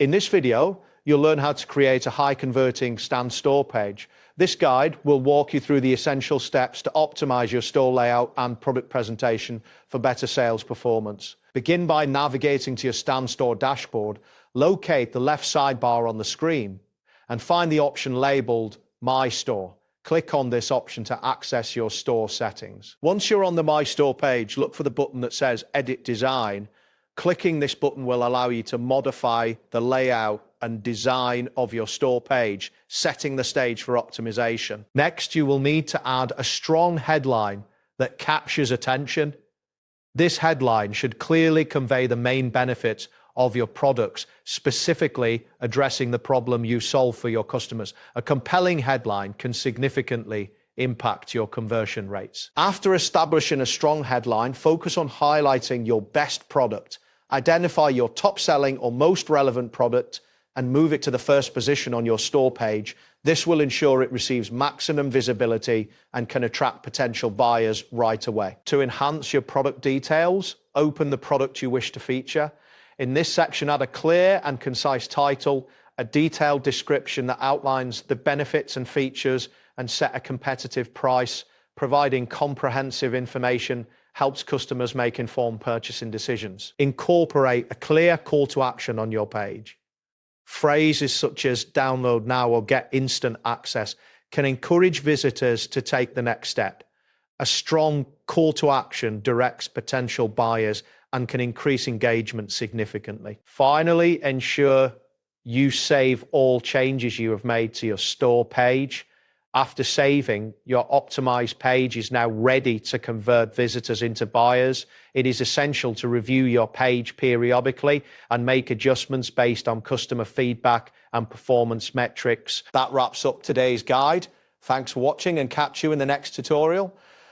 In this video, you'll learn how to create a high-converting stand store page. This guide will walk you through the essential steps to optimize your store layout and product presentation for better sales performance. Begin by navigating to your stand store dashboard, locate the left sidebar on the screen, and find the option labeled My Store. Click on this option to access your store settings. Once you're on the My Store page, look for the button that says Edit Design. Clicking this button will allow you to modify the layout and design of your store page, setting the stage for optimization. Next, you will need to add a strong headline that captures attention. This headline should clearly convey the main benefits of your products, specifically addressing the problem you solve for your customers. A compelling headline can significantly impact your conversion rates. After establishing a strong headline, focus on highlighting your best product. Identify your top-selling or most relevant product and move it to the first position on your store page. This will ensure it receives maximum visibility and can attract potential buyers right away. To enhance your product details, open the product you wish to feature. In this section, add a clear and concise title, a detailed description that outlines the benefits and features, and set a competitive price. Providing comprehensive information helps customers make informed purchasing decisions. Incorporate a clear call to action on your page. Phrases such as download now or get instant access can encourage visitors to take the next step. A strong call to action directs potential buyers and can increase engagement significantly. Finally, ensure you save all changes you have made to your store page. After saving, your optimized page is now ready to convert visitors into buyers. It is essential to review your page periodically and make adjustments based on customer feedback and performance metrics. That wraps up today's guide. Thanks for watching and catch you in the next tutorial.